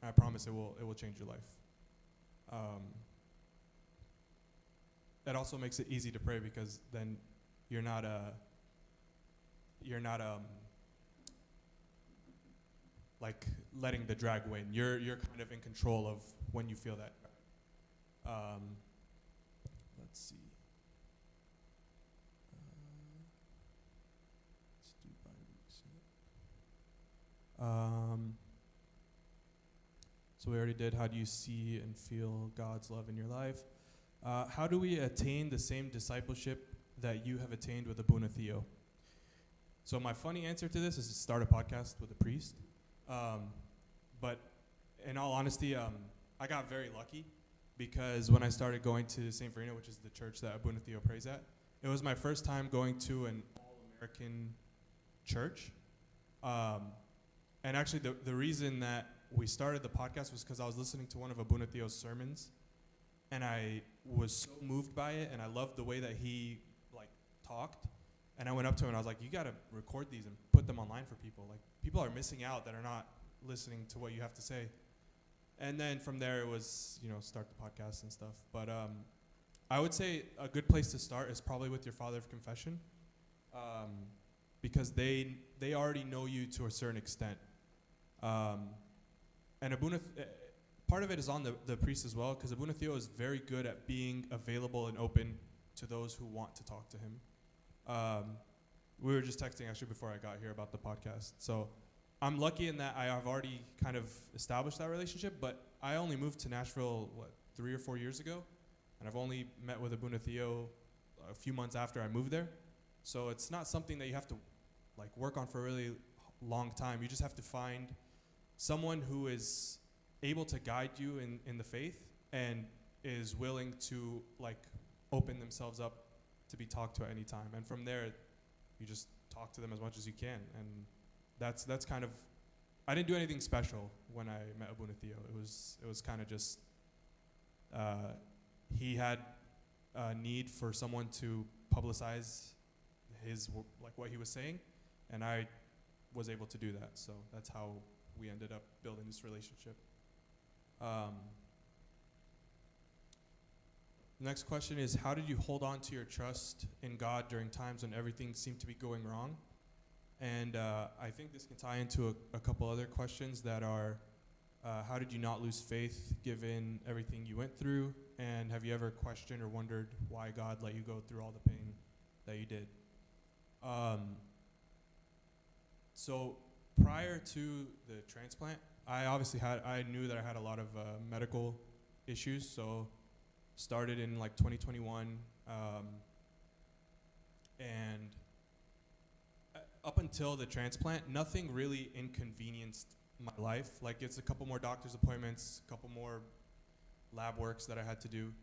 I promise it will change your life. That also makes it easy to pray because then you're not like letting the drag win. You're kind of in control of when you feel that. Let's see. Let's do bi-weeks. So we already did. How do you see and feel God's love in your life? How do we attain the same discipleship that you have attained with Abuna Theo? So my funny answer to this is to start a podcast with a priest. But in all honesty, I got very lucky because when I started going to St. Verena, which is the church that Abuna Theo prays at, it was my first time going to an all-American church. And actually, the reason that we started the podcast was because I was listening to one of Abuna Theo's sermons, and I was so moved by it, and I loved the way that he talked. And I went up to him and I was like, you got to record these and put them online for people. Like, people are missing out that are not listening to what you have to say. And then from there it was, start the podcast and stuff. But I would say a good place to start is probably with your father of confession, because they already know you to a certain extent. And Abuna, part of it is on the priest as well, because Abuna Theo is very good at being available and open to those who want to talk to him. We were just texting actually before I got here about the podcast. So I'm lucky in that I have already kind of established that relationship, but I only moved to Nashville, 3 or 4 years ago? And I've only met with Abuna Theo a few months after I moved there. So it's not something that you have to work on for a really long time. You just have to find someone who is able to guide you in the faith and is willing to open themselves up to be talked to at any time. And from there, you just talk to them as much as you can. And that's kind of, I didn't do anything special when I met Abuna Theo. It was kind of just, he had a need for someone to publicize his, what he was saying, and I was able to do that. So that's how we ended up building this relationship. Next question is, how did you hold on to your trust in God during times when everything seemed to be going wrong? And I think this can tie into a couple other questions that are, how did you not lose faith given everything you went through? And have you ever questioned or wondered why God let you go through all the pain that you did? So prior to the transplant, I knew that I had a lot of medical issues. So started in 2021, and up until the transplant, nothing really inconvenienced my life. It's a couple more doctor's appointments, a couple more lab works that I had to do,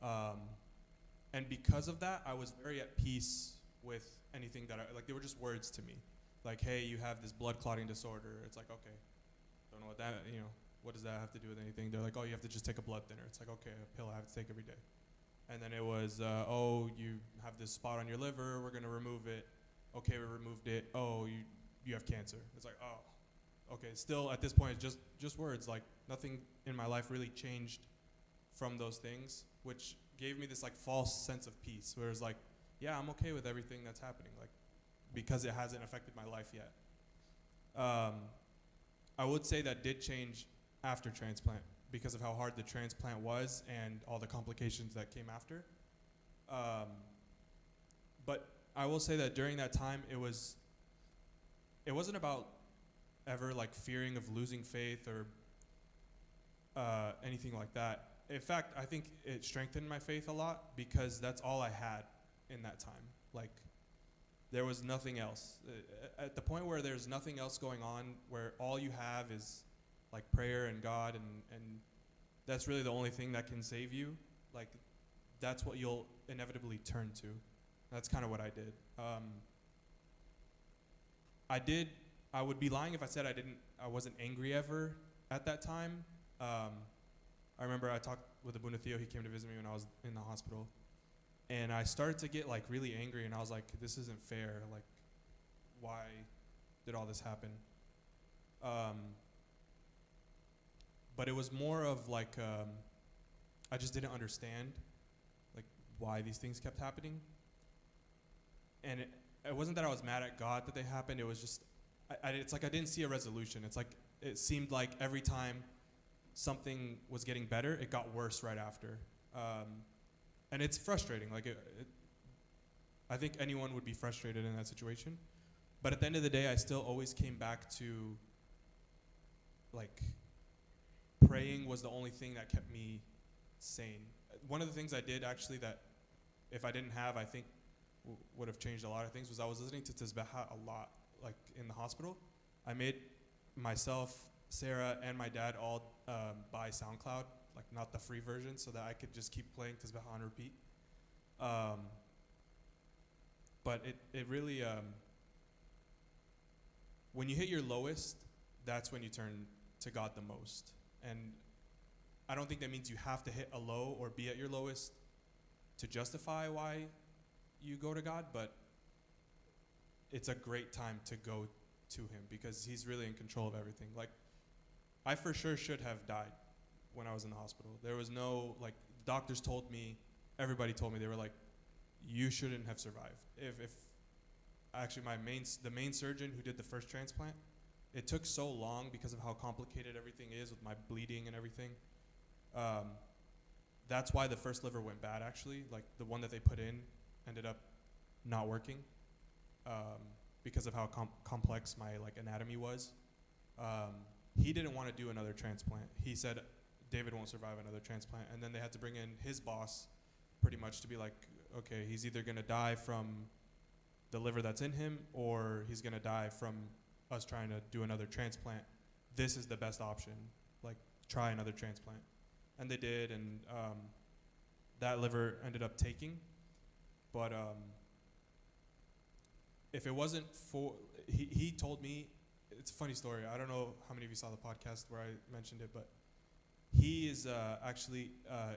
and because of that, I was very at peace with anything that they were just words to me, hey, you have this blood clotting disorder. It's okay, don't know what that, what does that have to do with anything? They're oh, you have to just take a blood thinner. It's okay, a pill I have to take every day. And then it was, oh, you have this spot on your liver, we're gonna remove it. Okay, we removed it. Oh, you have cancer. It's oh, okay. Still, at this point, it's just words. Nothing in my life really changed from those things, which gave me this false sense of peace, where it's yeah, I'm okay with everything that's happening, because it hasn't affected my life yet. I would say that did change after transplant because of how hard the transplant was and all the complications that came after. But I will say that during that time, it wasn't about ever fearing of losing faith or anything like that. In fact, I think it strengthened my faith a lot because that's all I had in that time. There was nothing else. At the point where there's nothing else going on, where all you have is prayer and God, and that's really the only thing that can save you, that's what you'll inevitably turn to. That's kind of what I did. I would be lying if I said I wasn't angry ever at that time. I remember I talked with Abuna Theo. He came to visit me when I was in the hospital. And I started to get really angry, and I was this isn't fair. Why did all this happen? but it was more of like I just didn't understand like why these things kept happening. And it wasn't that I was mad at God that they happened. It was just it's like I didn't see a resolution. It's like it seemed like every time something was getting better, it got worse right after. And it's frustrating. Like I think anyone would be frustrated in that situation. But at the end of the day, I still always came back to like praying was the only thing that kept me sane. One of the things I did actually that if I didn't have, I think would have changed a lot of things was I was listening to Tazbeha a lot, like in the hospital. I made myself, Sarah, and my dad all buy SoundCloud, like not the free version, so that I could just keep playing Tazbeha on repeat. But it really, when you hit your lowest, that's when you turn to God the most. And I don't think that means you have to hit a low or be at your lowest to justify why you go to God, but it's a great time to go to him because he's really in control of everything. Like, I for sure should have died when I was in the hospital. There was no, like, doctors told me, everybody told me, they were like, you shouldn't have survived. If actually the main surgeon who did the first transplant, it took so long because of how complicated everything is with my bleeding and everything. That's why the first liver went bad, actually. Like, the one that they put in ended up not working because of how complex my like anatomy was. He didn't want to do another transplant. He said David won't survive another transplant, and then they had to bring in his boss pretty much to be like, okay, he's either going to die from the liver that's in him or he's going to die from us trying to do another transplant. This is the best option. Like, try another transplant. And they did, and that liver ended up taking. But if it wasn't for, he told me, it's a funny story. I don't know how many of you saw the podcast where I mentioned it, but he is actually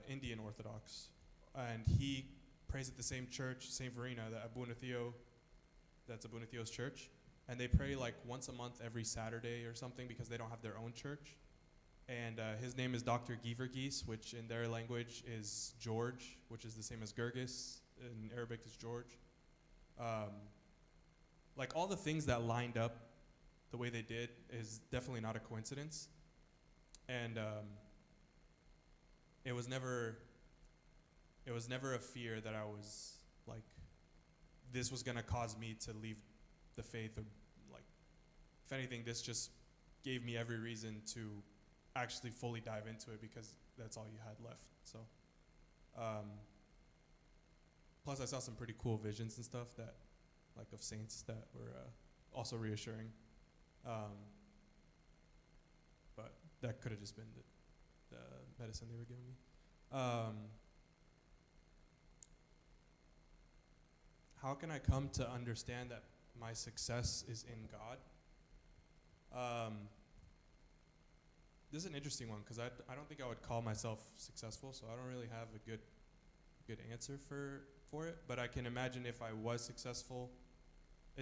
Indian Orthodox. And he prays at the same church, St. Verena, that's Abu Nathio's church. And they pray like once a month every Saturday or something because they don't have their own church. And his name is Dr. Guirguis, which in their language is George, which is the same as Guirguis. In Arabic is George. Like, all the things that lined up the way they did is definitely not a coincidence. And it was never a fear that I was like, this was gonna cause me to leave the faith, or like, if anything, this just gave me every reason to actually fully dive into it because that's all you had left. So, plus I saw some pretty cool visions and stuff that, like, of saints that were also reassuring. But that could have just been the medicine they were giving me. How can I come to understand that my success is in God? This is an interesting one because I don't think I would call myself successful, so I don't really have a good answer for it. But I can imagine if I was successful,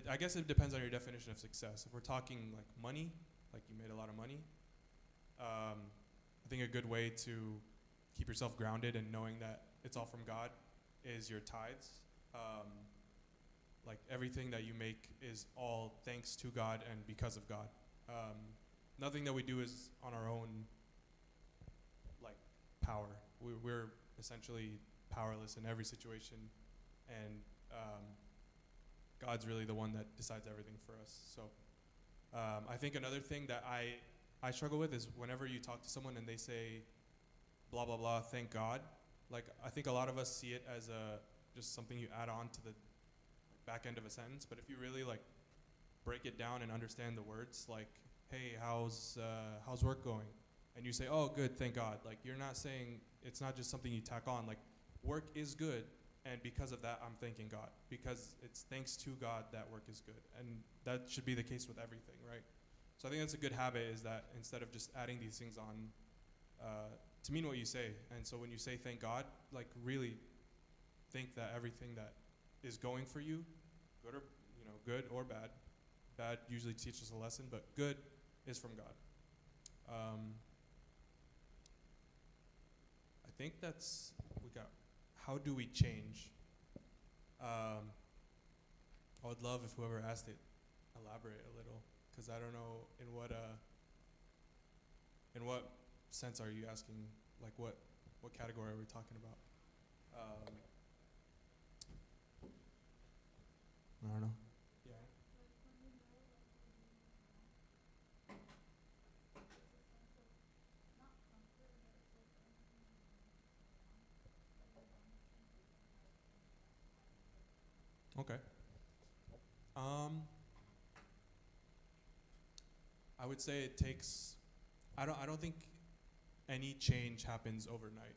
I guess it depends on your definition of success. If we're talking like money, like you made a lot of money, I think a good way to keep yourself grounded and knowing that it's all from God is your tithes. Like, everything that you make is all thanks to God and because of God. Nothing that we do is on our own, like, power. We're essentially powerless in every situation, and God's really the one that decides everything for us. So I think another thing that I struggle with is whenever you talk to someone and they say, blah, blah, blah, thank God. Like, I think a lot of us see it as just something you add on to the back end of a sentence, but if you really, like, break it down and understand the words, like, hey, how's work going? And you say, oh, good, thank God. Like, you're not saying, it's not just something you tack on. Like, work is good, and because of that, I'm thanking God. Because it's thanks to God that work is good. And that should be the case with everything, right? So I think that's a good habit, is that instead of just adding these things on, to mean what you say. And so when you say thank God, like, really think that everything that is going for you, good or bad. Bad usually teaches a lesson, but good is from God. think we got, how do we change? I would love if whoever asked it elaborate a little, because I don't know in what sense are you asking, like what category are we talking about? I don't know. Yeah. Okay. I would say it takes. I don't think any change happens overnight.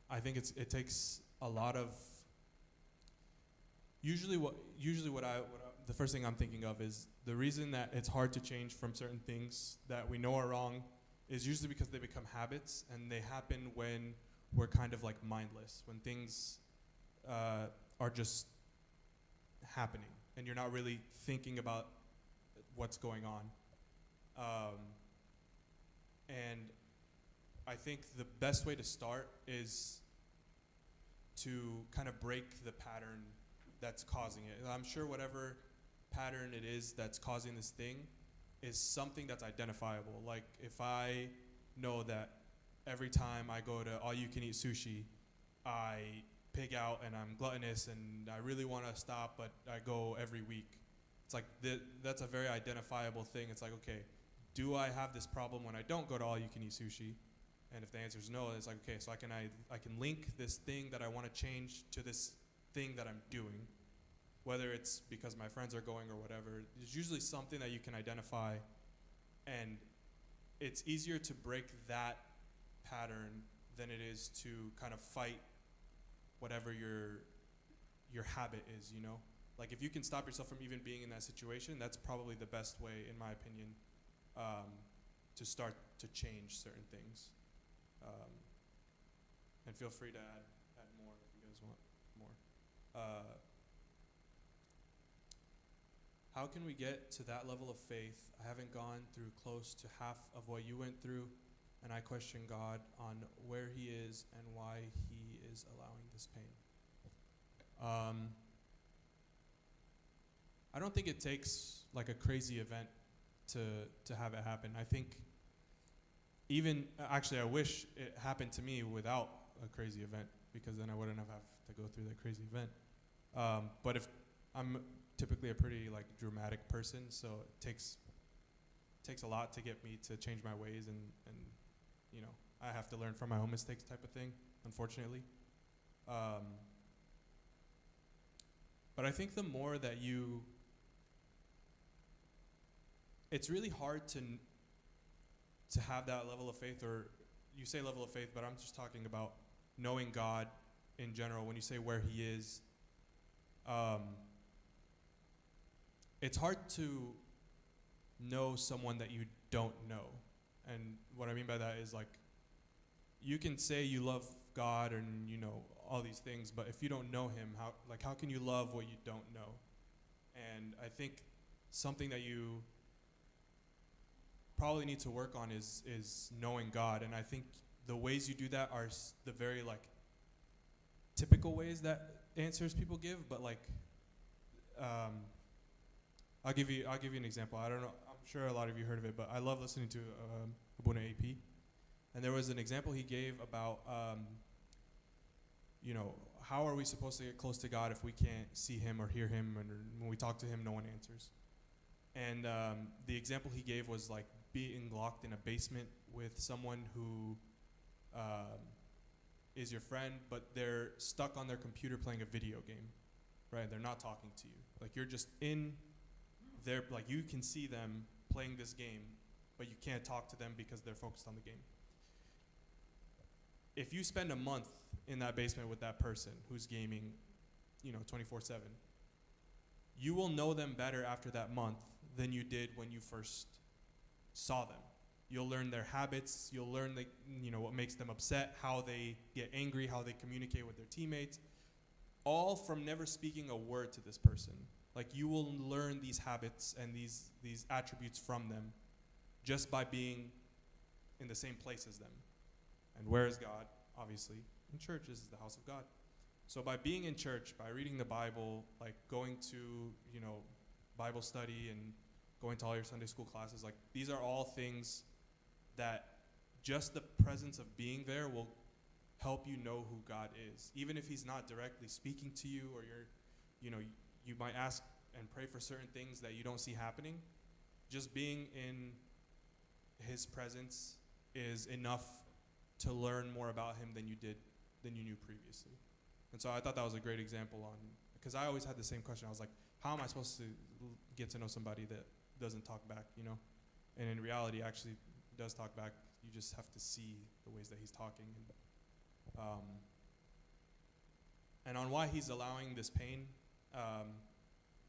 I think it takes a lot of. Usually what I the first thing I'm thinking of is the reason that it's hard to change from certain things that we know are wrong is usually because they become habits, and they happen when we're kind of like mindless, when things are just happening and you're not really thinking about what's going on. And I think the best way to start is to kind of break the pattern that's causing it. I'm sure whatever pattern it is that's causing this thing is something that's identifiable. Like if I know that every time I go to all-you-can-eat sushi, I pig out and I'm gluttonous and I really want to stop, but I go every week. It's like that's a very identifiable thing. It's like, okay, do I have this problem when I don't go to all-you-can-eat sushi? And if the answer is no, it's like, okay, so I can link this thing that I want to change to this thing that I'm doing, whether it's because my friends are going or whatever. There's usually something that you can identify, and it's easier to break that pattern than it is to kind of fight whatever your habit is, you know? Like if you can stop yourself from even being in that situation, that's probably the best way, in my opinion, to start to change certain things. And feel free to add more if you guys want more. How can we get to that level of faith? I haven't gone through close to half of what you went through, and I question God on where he is and why he is allowing this pain. I don't think it takes like a crazy event to have it happen. I think actually I wish it happened to me without a crazy event, because then I wouldn't have to go through that crazy event. But if I'm typically a pretty like dramatic person, so it takes a lot to get me to change my ways, and you know, I have to learn from my own mistakes type of thing, unfortunately. But I think the more that it's really hard to have that level of faith, or you say level of faith, but I'm just talking about knowing God in general. When you say where he is, it's hard to know someone that you don't know. And what I mean by that is, like, you can say you love God and, you know, all these things, but if you don't know him, how can you love what you don't know? And I think something that you probably need to work on is knowing God. And I think the ways you do that are the very like typical ways that answers people give, but like I'll give you an example. I don't know, I'm sure a lot of you heard of it, but I love listening to Abuna AP. And there was an example he gave about you know, how are we supposed to get close to God if we can't see him or hear him, and when we talk to him no one answers? And the example he gave was like being locked in a basement with someone who is your friend, but they're stuck on their computer playing a video game, right? They're not talking to you. Like you're just in there, like you can see them playing this game, but you can't talk to them because they're focused on the game. If you spend a month in that basement with that person who's gaming, you know, 24/7, you will know them better after that month than you did when you first saw them. You'll learn their habits, you'll learn you know, what makes them upset, how they get angry, how they communicate with their teammates, all from never speaking a word to this person. Like you will learn these habits and these attributes from them just by being in the same place as them. And where is God? Obviously, in church. This is the house of God. So by being in church, by reading the Bible, like going to, Bible study and going to all your Sunday school classes, like these are all things that just the presence of being there will help you know who God is. Even if he's not directly speaking to you, or you might ask and pray for certain things that you don't see happening, just being in his presence is enough to learn more about him than you knew previously. And so I thought that was a great example because I always had the same question. I was like, how am I supposed to get to know somebody that doesn't talk back, And in reality, actually does talk back. You just have to see the ways that he's talking. And on why he's allowing this pain,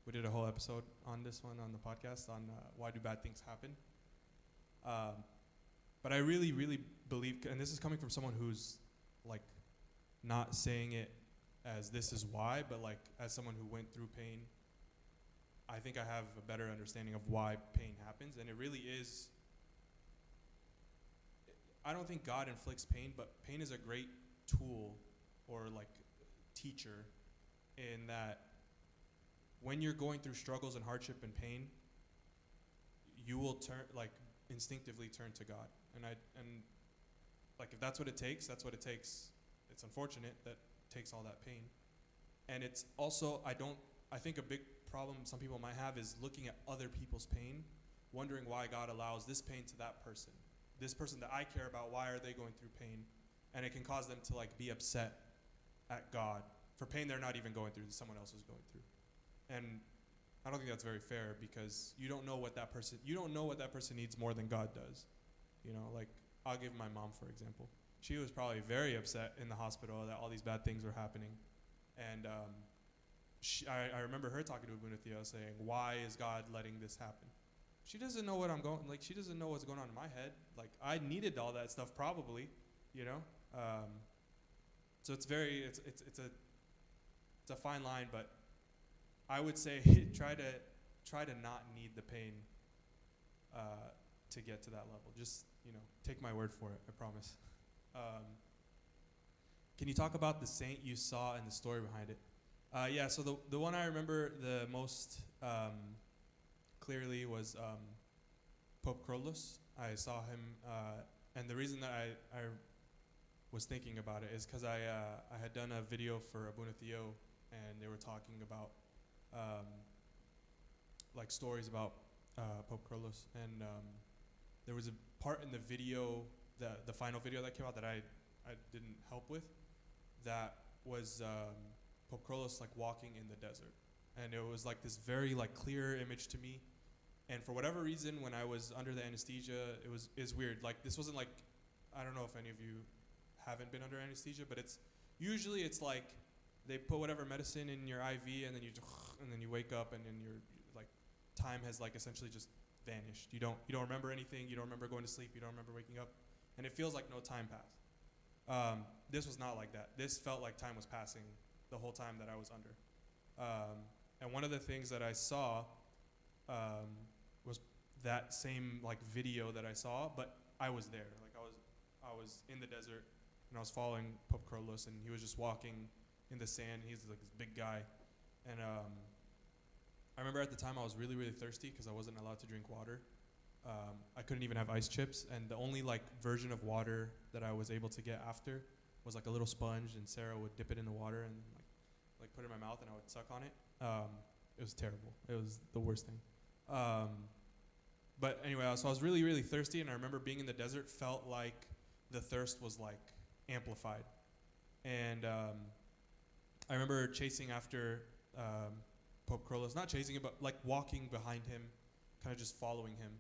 we did a whole episode on this one on the podcast on why do bad things happen. But I really, really believe, and this is coming from someone who's like not saying it as this is why, but like as someone who went through pain, I think I have a better understanding of why pain happens. And it really is, I don't think God inflicts pain, but pain is a great tool or like teacher in that when you're going through struggles and hardship and pain, you will instinctively turn to God. And like if that's what it takes, that's what it takes. It's unfortunate that it takes all that pain. And it's also, I think a big problem some people might have is looking at other people's pain, wondering why God allows this pain to that person. This person that I care about, why are they going through pain? And it can cause them to like be upset at God for pain they're not even going through, that someone else is going through. And I don't think that's very fair, because you don't know what that person needs more than God does. Like I'll give my mom, for example. She was probably very upset in the hospital that all these bad things were happening. And I remember her talking to Abuna Theo saying, why is God letting this happen? She doesn't know she doesn't know what's going on in my head. Like I needed all that stuff probably, So it's a fine line, but I would say try to not need the pain to get to that level. Just, take my word for it, I promise. Can you talk about the saint you saw and the story behind it? Yeah, so the one I remember the most clearly was Pope Krolos. I saw him, and the reason that I was thinking about it is because I had done a video for Abuna Theo, and they were talking about like stories about Pope Krolos, and there was a part in the video, the final video that came out that I didn't help with, that was Pope Krolos like walking in the desert, and it was like this very like clear image to me. And for whatever reason, when I was under the anesthesia, it's weird. Like this wasn't like, I don't know if any of you haven't been under anesthesia, but it's like they put whatever medicine in your IV, and then you wake up, and then your like time has like essentially just vanished. You don't remember anything. You don't remember going to sleep. You don't remember waking up, and it feels like no time passed. This was not like that. This felt like time was passing the whole time that I was under. And one of the things that I saw was that same like video that I saw, but I was there. Like I was in the desert, and I was following Pope Krolos, and he was just walking in the sand. He's like this big guy, and I remember at the time I was really, really thirsty because I wasn't allowed to drink water. I couldn't even have ice chips, and the only like version of water that I was able to get after was like a little sponge, and Sarah would dip it in the water and like put it in my mouth, and I would suck on it. It was terrible. It was the worst thing. But anyway, so I was really, really thirsty, and I remember being in the desert felt like the thirst was like amplified. And I remember chasing after Pope Krolos, not chasing him, but like walking behind him, kind of just following him.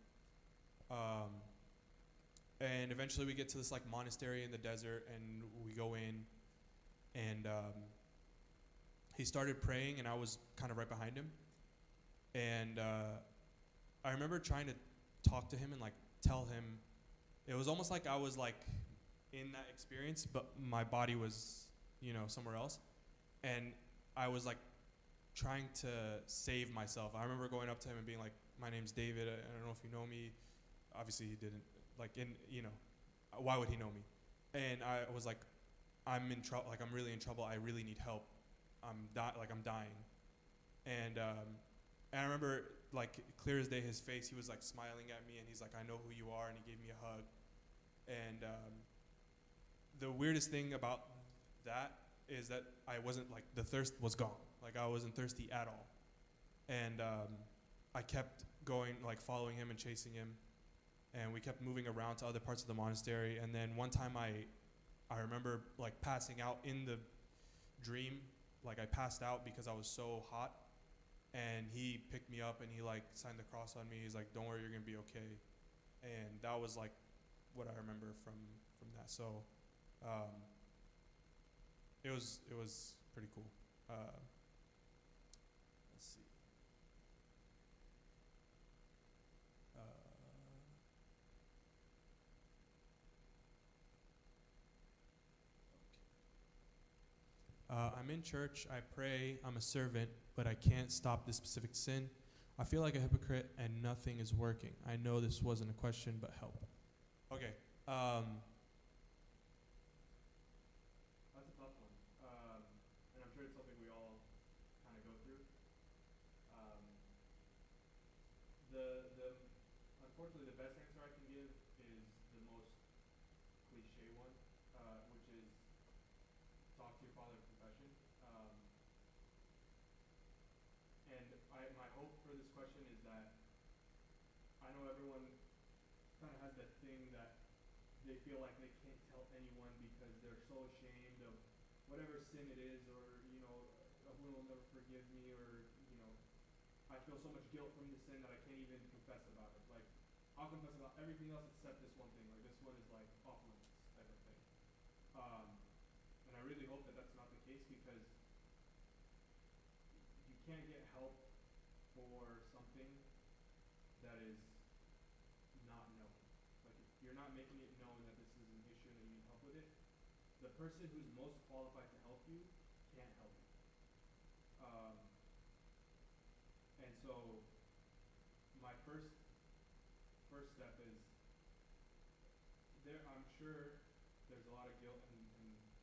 And eventually we get to this like monastery in the desert, and we go in, and he started praying, and I was kind of right behind him. And I remember trying to talk to him and like tell him, it was almost like I was like in that experience, but my body was, somewhere else. And I was like trying to save myself. I remember going up to him and being like, my name's David, I don't know if you know me. Obviously he didn't, like why would he know me? And I was like, I'm in trouble. Like I'm really in trouble. I really need help. I'm dying. And and I remember like clear as day, his face. He was like smiling at me, and he's like, I know who you are, and he gave me a hug. And the weirdest thing about that is that I wasn't like the thirst was gone. Like I wasn't thirsty at all. And I kept going, like following him and chasing him, and we kept moving around to other parts of the monastery. And then one time I remember like passing out in the dream, like I passed out because I was so hot, and he picked me up and he like signed the cross on me. He's like, "Don't worry, you're gonna be okay." And that was like what I remember from that. So um, it was pretty cool. Let's see. Uh, I'm in church, I pray, I'm a servant, but I can't stop this specific sin. I feel like a hypocrite and nothing is working. I know this wasn't a question, but help. Okay. That's a tough one. And I'm sure it's something we all kind of go through. Um, the unfortunately the best answer I can give is the most cliche one, which is talk to your father of confession. And my hope for this question is that I know everyone kind of has that thing that they feel like they can't tell anyone because they're so ashamed of whatever sin it is, or who will never forgive me, or I feel so much guilt from the sin that I can't even confess about it. Like I'll confess about everything else except this one thing. Like this one is like off limits type of thing. Um, and I really hope that that's not the case, because you can't get help for something that is not known. Like if you're not making it known that this is an issue and that you need help with it, the person who's most qualified to help you can't help you. Um, and so my first step is there. I'm sure there's a lot of guilt and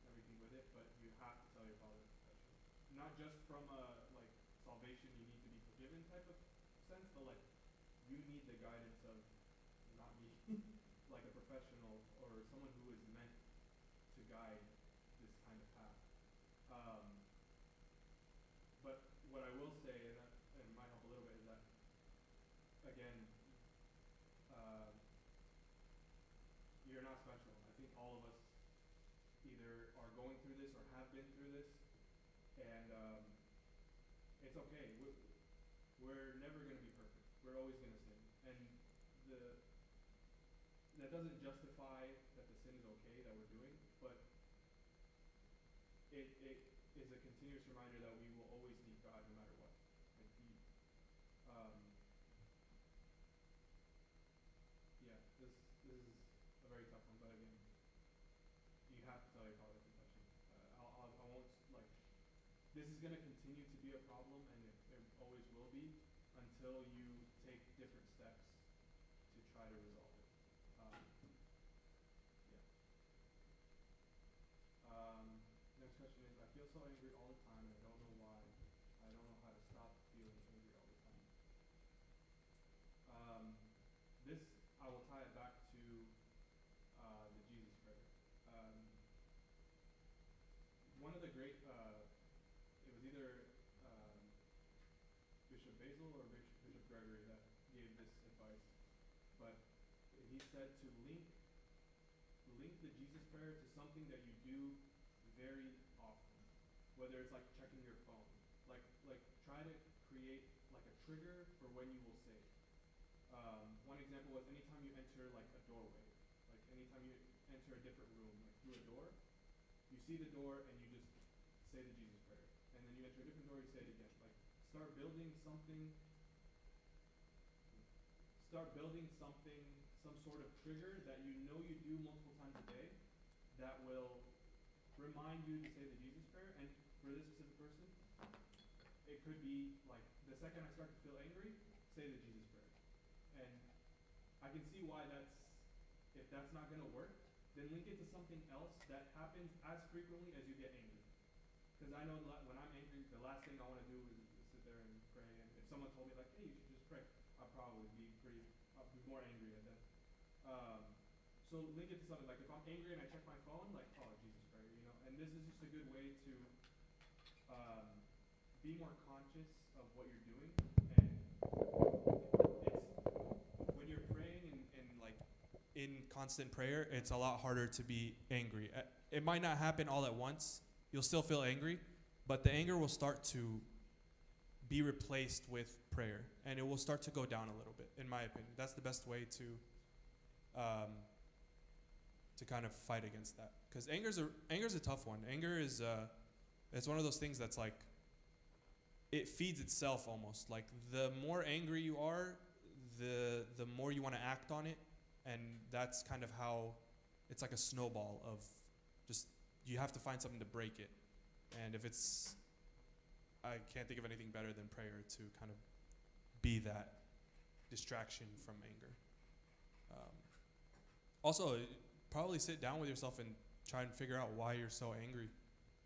everything with it, but you have to tell your father confession. Not just from a like salvation, you need to be forgiven type of sense, but like you need the guidance of not me, like a professional or someone who is meant to guide this kind of path. Um, but what I will say, and might help a little bit, is that again, uh, you're not special. I think all of us either are going through this or have been through this, and it's okay. We're never going to be perfect. We're always going to sin, and the that doesn't justify that the sin is okay that we're doing, but it is a continuous reminder that we will always need God no matter what. Like um, yeah, this is a very tough one, but again, you have to tell your father confession. I won't like. This is going to continue to be a problem, and it always will be until you take different steps to try to resolve it. Yeah. Next question is, I feel so angry all the time, and I don't know why. I don't know how to stop feeling angry all the time. This, I will tie it back to the Jesus prayer. Um, One of the great, it was either Bishop Basil or Bishop Gregory that gave this advice, but he said to link the Jesus prayer to something that you do very often, whether it's like checking your phone, like try to create like a trigger for when you will say it. One example was anytime you enter like a doorway, like anytime you enter a different room, like through a door, you see the door and you just say the Jesus prayer, and then you enter a different door, you say it again. Like start building something, some sort of trigger that you know you do multiple times a day that will remind you to say the Jesus prayer. And for this specific person, it could be like the second I start to feel angry, say the Jesus prayer. And I can see why if that's not going to work, then link it to something else that happens as frequently as you get angry. Because I know when I'm angry, the last thing I want to do is sit there and pray. And if someone told me like, "Hey, you should just pray," I'd be more angry at them. So link it to something like if I'm angry and I check my phone, like, oh, Jesus prayer, you know. And this is just a good way to be more conscious of what you're doing. And it's when you're praying and like in constant prayer, it's a lot harder to be angry. It might not happen all at once. You'll still feel angry, but the anger will start to be replaced with prayer, and it will start to go down a little bit, in my opinion. That's the best way to kind of fight against that. Because anger's a tough one. Anger is it's one of those things that's like it feeds itself almost. Like the more angry you are, the more you want to act on it, and that's kind of how it's like a snowball of just you have to find something to break it. And if it's I can't think of anything better than prayer to kind of be that distraction from anger. Also, probably sit down with yourself and try and figure out why you're so angry.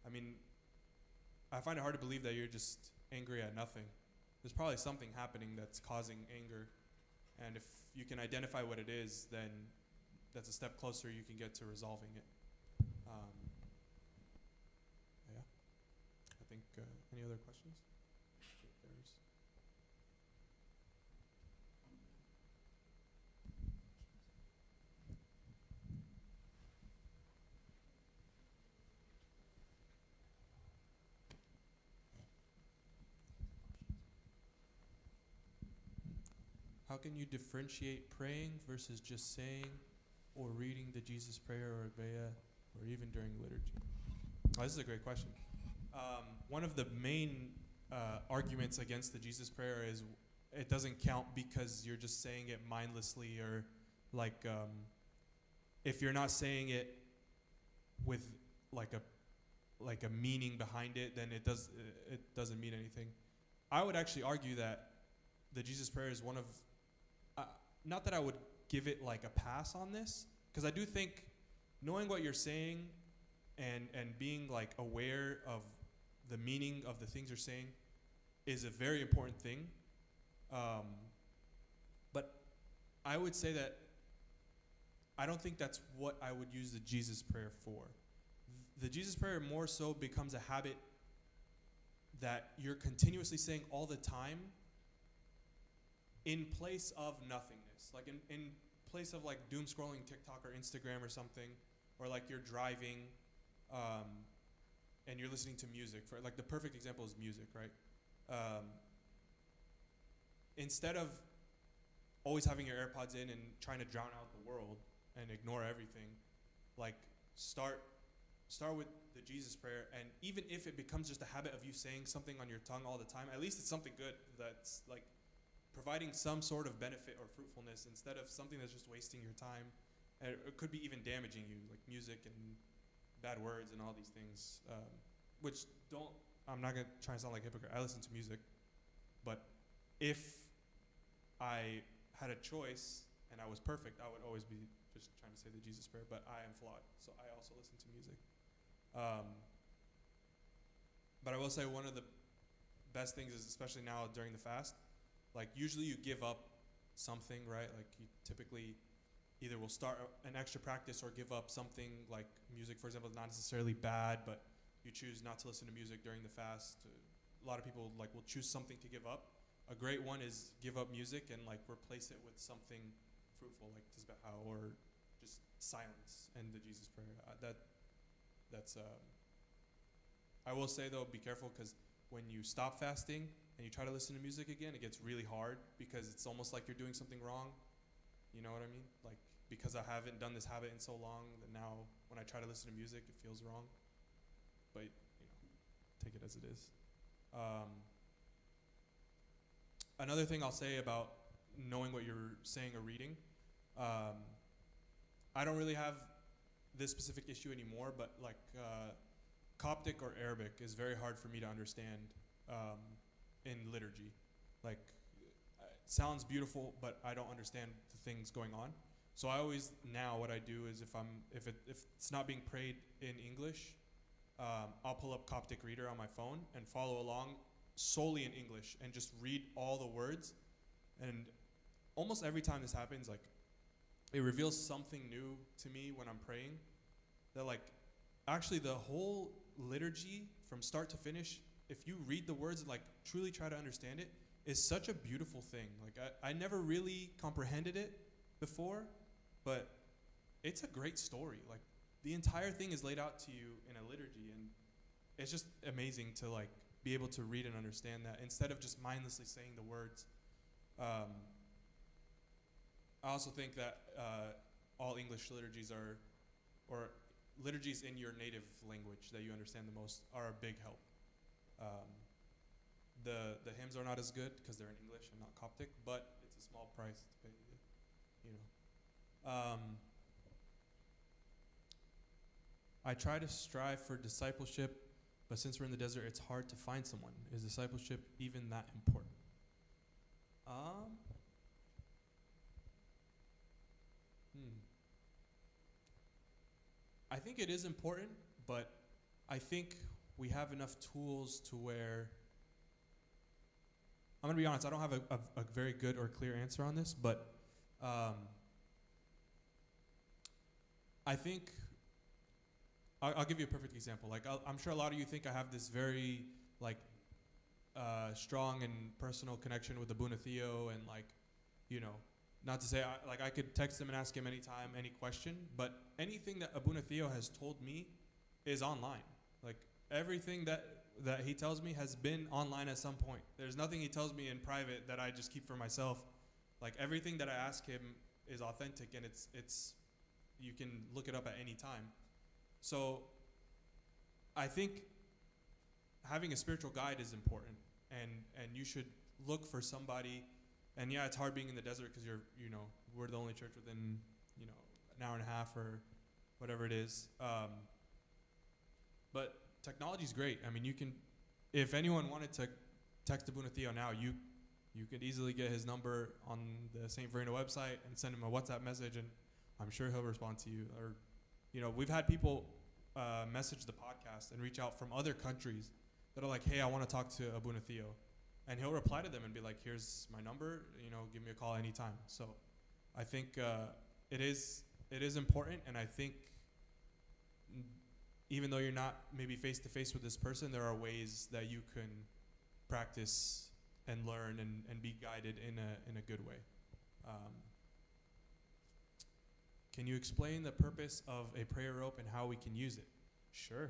I mean, I find it hard to believe that you're just angry at nothing. There's probably something happening that's causing anger. And if you can identify what it is, then that's a step closer you can get to resolving it. Yeah. I think, any other questions? There's How can you differentiate praying versus just saying or reading the Jesus prayer or Agpeya or even during liturgy? Oh, this is a great question. One of the main arguments against the Jesus prayer is it doesn't count because you're just saying it mindlessly or like if you're not saying it with like a meaning behind it, then it doesn't mean anything. I would actually argue that the Jesus prayer is one of not that I would give it like a pass on this, because I do think knowing what you're saying and being like aware of the meaning of the things you're saying is a very important thing. But I would say that I don't think that's what I would use the Jesus prayer for. The Jesus prayer more so becomes a habit that you're continuously saying all the time in place of nothingness. Like in place of like doom scrolling TikTok or Instagram or something, or like you're driving and you're listening to music. For like the perfect example is music, right? Instead of always having your AirPods in and trying to drown out the world and ignore everything, like start with the Jesus prayer, and even if it becomes just a habit of you saying something on your tongue all the time, at least it's something good that's like providing some sort of benefit or fruitfulness instead of something that's just wasting your time. And it could be even damaging you, like music and bad words and all these things, I'm not going to try and sound like a hypocrite. I listen to music, but if I had a choice and I was perfect, I would always be just trying to say the Jesus prayer, but I am flawed, so I also listen to music. But I will say one of the best things is, especially now during the fast, like usually you give up something, right? Like you typically either will start an extra practice or give up something. Like music, for example, is not necessarily bad, but you choose not to listen to music during the fast. A lot of people like will choose something to give up. A great one is give up music and like replace it with something fruitful, like tisbaha or just silence and the Jesus prayer. I will say though, be careful, because when you stop fasting and you try to listen to music again, it gets really hard because it's almost like you're doing something wrong. You know what I mean? Like, because I haven't done this habit in so long that now when I try to listen to music, it feels wrong. But, take it as it is. Another thing I'll say about knowing what you're saying or reading, I don't really have this specific issue anymore, but like Coptic or Arabic is very hard for me to understand in liturgy. Like, it sounds beautiful, but I don't understand the things going on. So I always now what I do is if it's not being prayed in English, I'll pull up Coptic Reader on my phone and follow along solely in English and just read all the words. And almost every time this happens, like it reveals something new to me when I'm praying. That like actually the whole liturgy from start to finish, if you read the words and like truly try to understand it, is such a beautiful thing. Like I never really comprehended it before, but it's a great story. Like the entire thing is laid out to you in a liturgy, and it's just amazing to like be able to read and understand that instead of just mindlessly saying the words. I also think that all English liturgies or liturgies in your native language that you understand the most are a big help. The hymns are not as good because they're in English and not Coptic, but it's a small price to pay, you know. I try to strive for discipleship, but since we're in the desert, it's hard to find someone. Is discipleship even that important? I think it is important, but I think we have enough tools to where I'm gonna be honest. I don't have a very good or clear answer on this, but I think I'll give you a perfect example. Like I'm sure a lot of you think I have this very like strong and personal connection with Abuna Theo, and like, you know, not to say I could text him and ask him anytime, any question, but anything that Abuna Theo has told me is online. Like everything that he tells me has been online at some point. There's nothing he tells me in private that I just keep for myself. Like everything that I ask him is authentic, and it's you can look it up at any time. So I think having a spiritual guide is important, and you should look for somebody. And yeah, it's hard being in the desert because we're the only church within, an hour and a half or whatever it is. But technology's great. I mean, you can, if anyone wanted to text Abuna Theo now, you could easily get his number on the St. Verena website and send him a WhatsApp message, and I'm sure he'll respond to you. Or, we've had people message the podcast and reach out from other countries that are like, hey, I want to talk to Abuna Theo. And he'll reply to them and be like, here's my number, give me a call anytime. So I think it is important, and I think even though you're not maybe face to face with this person, there are ways that you can practice and learn and be guided in a good way. Can you explain the purpose of a prayer rope and how we can use it? Sure.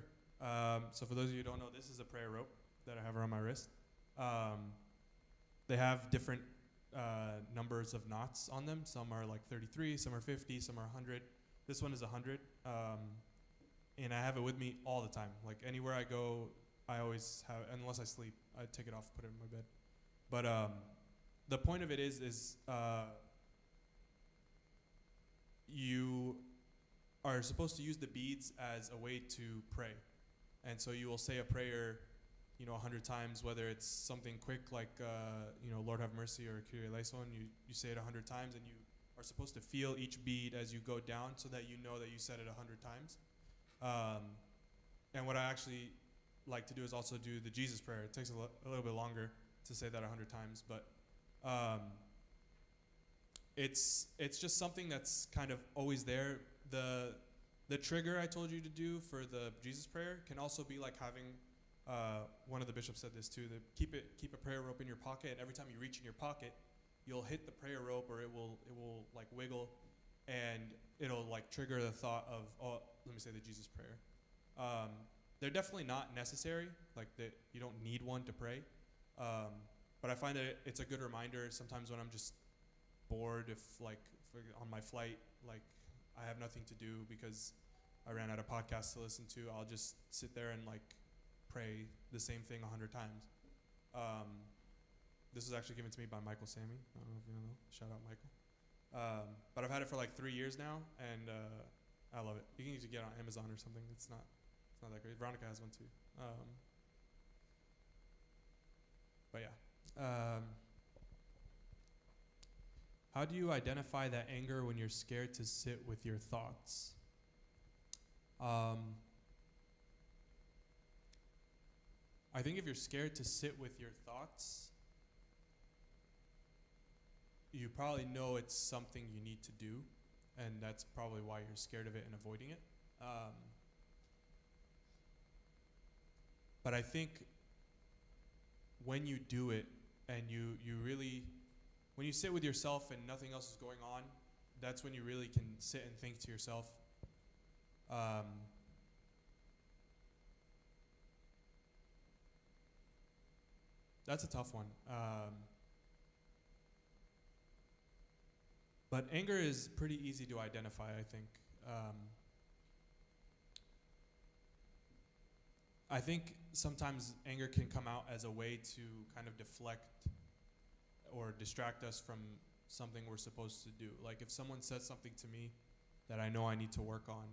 So for those of you who don't know, this is a prayer rope that I have around my wrist. They have different numbers of knots on them. Some are like 33, some are 50, some are 100. This one is 100. And I have it with me all the time. Like anywhere I go, I always have, unless I sleep, I take it off, put it in my bed. But the point of it is you are supposed to use the beads as a way to pray. And so you will say a prayer 100 times, whether it's something quick like, Lord have mercy or Kyrie eleison, you say it 100 times, and you are supposed to feel each bead as you go down so that you know that you said it 100 times. And what I actually like to do is also do the Jesus prayer. It takes a little bit longer to say that 100 times, but it's just something that's kind of always there. The trigger I told you to do for the Jesus prayer can also be like having one of the bishops said this too, that keep a prayer rope in your pocket, and every time you reach in your pocket, you'll hit the prayer rope, or it will like wiggle, and it'll like trigger the thought of, oh, let me say the Jesus prayer. They're definitely not necessary, like that you don't need one to pray, but I find that it's a good reminder sometimes when I'm just bored, if on my flight, like I have nothing to do because I ran out of podcasts to listen to, I'll just sit there and like pray the same thing 100 times. This was actually given to me by Michael Sammy. I don't know if you know. Shout out Michael. But I've had it for like 3 years now, and I love it. You can usually get it on Amazon or something. It's not that great. Veronica has one too. But yeah. How do you identify that anger when you're scared to sit with your thoughts? I think if you're scared to sit with your thoughts, you probably know it's something you need to do, and that's probably why you're scared of it and avoiding it. But I think when you do it and you really, when you sit with yourself and nothing else is going on, that's when you really can sit and think to yourself. That's a tough one. But anger is pretty easy to identify, I think. I think sometimes anger can come out as a way to kind of deflect or distract us from something we're supposed to do. Like if someone says something to me that I know I need to work on,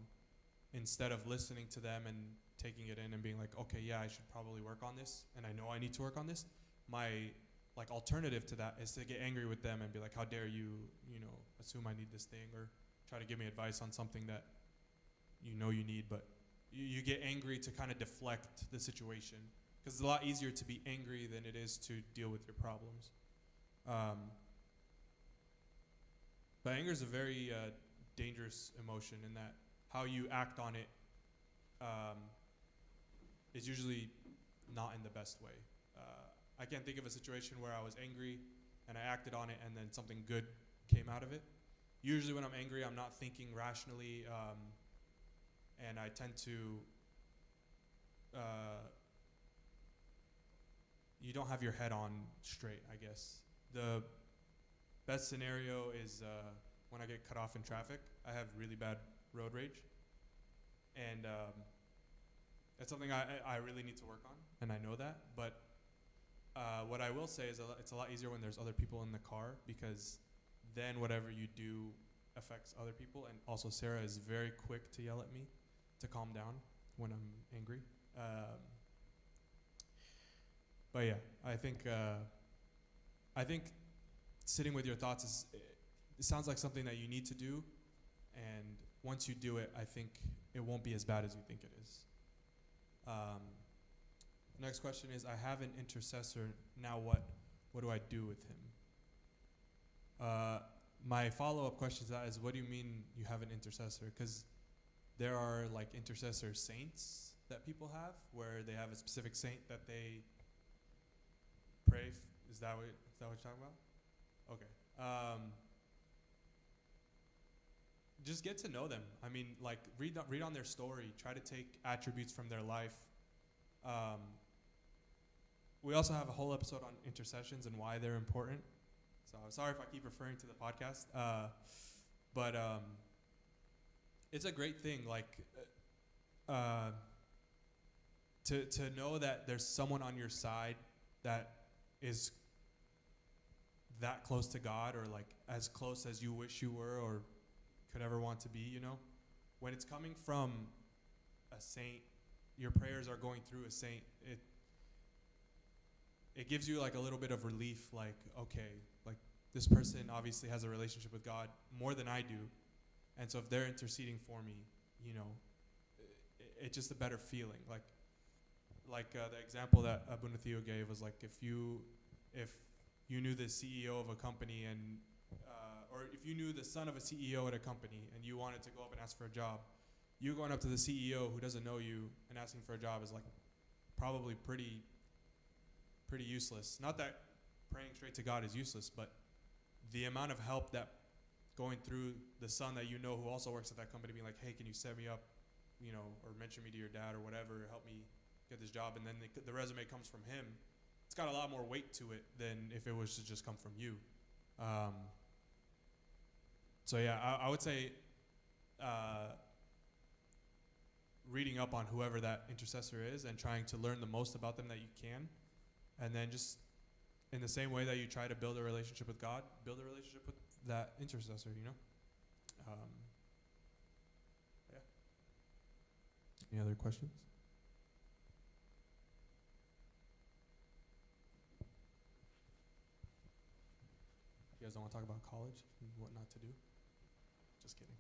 instead of listening to them and taking it in and being like, okay, yeah, I should probably work on this, and I know I need to work on this, my like alternative to that is to get angry with them and be like, how dare you, assume I need this thing, or try to give me advice on something that you know you need, but you get angry to kind of deflect the situation, because it's a lot easier to be angry than it is to deal with your problems. But anger is a very dangerous emotion in that how you act on it is usually not in the best way. I can't think of a situation where I was angry and I acted on it and then something good came out of it. Usually when I'm angry, I'm not thinking rationally, and I tend to, you don't have your head on straight, I guess. The best scenario is when I get cut off in traffic. I have really bad road rage, and it's something I really need to work on, and I know that. But what I will say is it's a lot easier when there's other people in the car, because then whatever you do affects other people. And also Sarah is very quick to yell at me to calm down when I'm angry. But yeah, I think sitting with your thoughts it sounds like something that you need to do, and once you do it, I think it won't be as bad as you think it is. Next question is, I have an intercessor, now what do I do with him? My follow-up question to that is, what do you mean you have an intercessor? Because there are like intercessor saints that people have, where they have a specific saint that they pray. Is that what you're talking about? Okay. Just get to know them. I mean, like read on their story. Try to take attributes from their life. We also have a whole episode on intercessions and why they're important. So I'm sorry if I keep referring to the podcast, but it's a great thing. Like to know that there's someone on your side that is that close to God, or like as close as you wish you were or could ever want to be, when it's coming from a saint, your prayers are going through a saint, it gives you like a little bit of relief, like, okay, like this person obviously has a relationship with God more than I do, and so if they're interceding for me, it's just a better feeling. Like the example that Abu Nathio gave was like, if you knew the CEO of a company, and or if you knew the son of a CEO at a company and you wanted to go up and ask for a job, you going up to the CEO who doesn't know you and asking for a job is like probably pretty useless. Not that praying straight to God is useless, but the amount of help that going through the son that who also works at that company, being like, hey, can you set me up, or mention me to your dad or whatever, help me get this job, and then the resume comes from him, it's got a lot more weight to it than if it was to just come from you. So yeah, I would say reading up on whoever that intercessor is and trying to learn the most about them that you can, and then just in the same way that you try to build a relationship with God, build a relationship with that intercessor, yeah. Any other questions? You guys guys don't want to talk about college and what not to do. Just kidding.